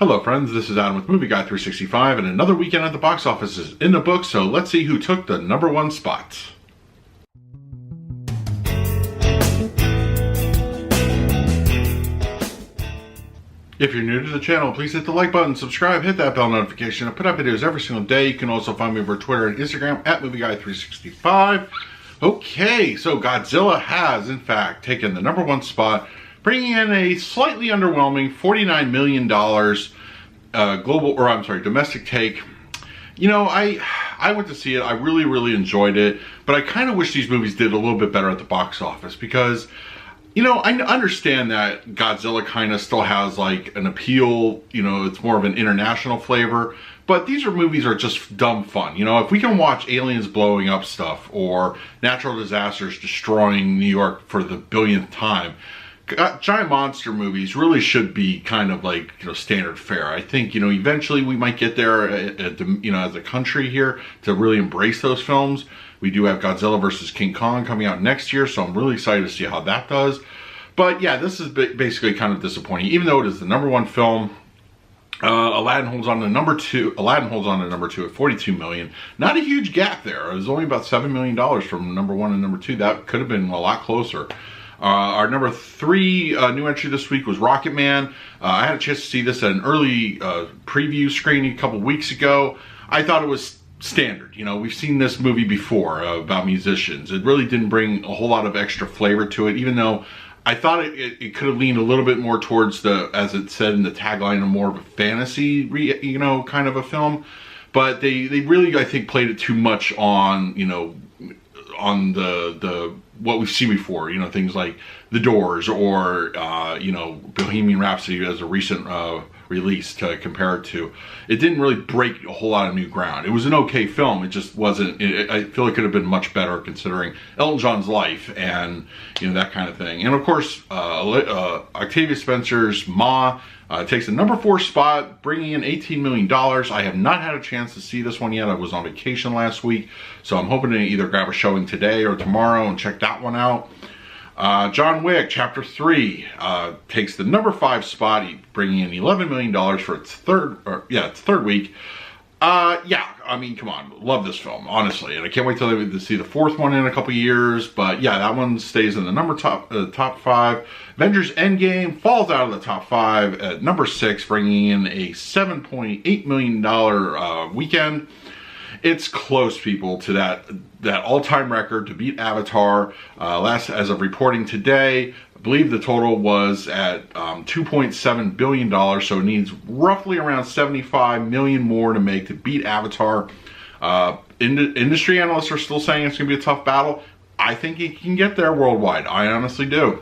Hello friends, this is Adam with Movie Guy 365, and another weekend at the box office is in the books, so let's see who took the #1 spot. If you're new to the channel, please hit the like button, subscribe, hit that bell notification. I put out videos every single day. You can also find me over Twitter and Instagram at Movie Guy 365. Okay, so Godzilla has in fact taken the #1 spot, bringing in a slightly underwhelming $49 million domestic take. You know, I went to see it. I really enjoyed it, but I kind of wish these movies did a little bit better at the box office because, you know, I understand that Godzilla kind of still has like an appeal. You know, it's more of an international flavor, but these movies are just dumb fun. You know, if we can watch aliens blowing up stuff or natural disasters destroying New York for the billionth time, giant monster movies really should be kind of like, you know, standard fare. I think, you know, eventually we might get there you know, as a country here to really embrace those films. We do have Godzilla vs. King Kong coming out next year, so I'm really excited to see how that does. But yeah, this is basically kind of disappointing. Even though it is the #1 film, Aladdin holds on to number two at $42 million. Not a huge gap there. It was only about $7 million from #1 and #2. That could have been a lot closer. Our #3 new entry this week was Rocket Man. I had a chance to see this at an early preview screening a couple weeks ago. I thought it was standard. You know, we've seen this movie before about musicians. It really didn't bring a whole lot of extra flavor to it, even though I thought it could have leaned a little bit more towards the, as it said in the tagline, a more of a fantasy, you know, kind of a film. But they really, I think, played it too much on, you know, on the what we've seen before, you know, things like The Doors or you know, Bohemian Rhapsody as a recent release to compare it to. It didn't really break a whole lot of new ground. It was an okay film. It just wasn't, I feel it could have been much better considering Elton John's life and, you know, that kind of thing. And of course, Octavia Spencer's Ma takes the #4 spot, bringing in $18 million. I have not had a chance to see this one yet. I was on vacation last week, so I'm hoping to either grab a showing today or tomorrow and check that one out. John Wick Chapter 3 takes the #5 spot, bringing in $11 million for its third week. Yeah, I mean, come on, love this film, honestly, and I can't wait to see the 4th one in a couple years. But yeah, that one stays in the top 5. Avengers Endgame falls out of the top 5 at #6, bringing in a $7.8 million weekend. It's close, people, to that all-time record to beat Avatar. As of reporting today, I believe the total was at $2.7 billion, so it needs roughly around 75 million more to beat Avatar. Industry analysts are still saying it's going to be a tough battle. I think it can get there worldwide. I honestly do.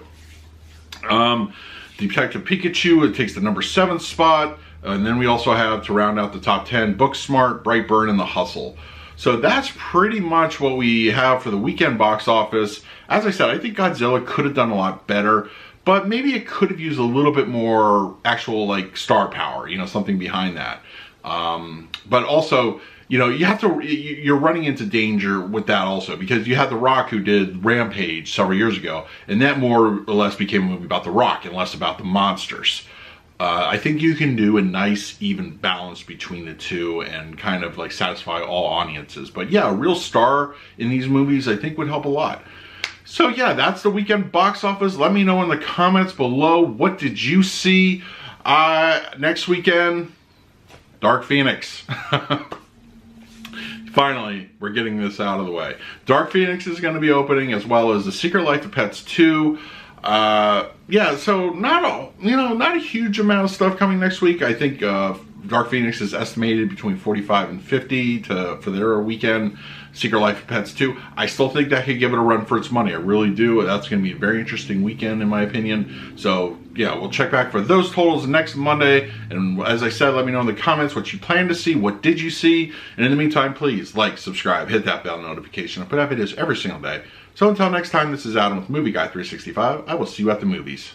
Detective Pikachu, it takes the #7 spot. And then we also have, to round out the top 10, Booksmart, Brightburn, and The Hustle. So that's pretty much what we have for the weekend box office. As I said, I think Godzilla could have done a lot better, but maybe it could have used a little bit more actual, like, star power, you know, something behind that. But also, you know, you're running into danger with that also, because you had The Rock, who did Rampage several years ago, and that more or less became a movie about The Rock and less about the monsters. I think you can do a nice, even balance between the two and kind of like satisfy all audiences. But yeah, a real star in these movies, I think, would help a lot. So yeah, that's the weekend box office. Let me know in the comments below, what did you see next weekend? Dark Phoenix. Finally, we're getting this out of the way. Dark Phoenix is going to be opening, as well as The Secret Life of Pets 2. Yeah, so not a huge amount of stuff coming next week. I think Dark Phoenix is estimated between 45 and 50 for their weekend. Secret Life of Pets 2. I still think that could give it a run for its money. I really do. That's going to be a very interesting weekend, in my opinion. So yeah, we'll check back for those totals next Monday. And as I said, let me know in the comments what you plan to see. What did you see? And in the meantime, please like, subscribe, hit that bell notification. I put out videos every single day. So until next time, this is Adam with Movie Guy 365. I will see you at the movies.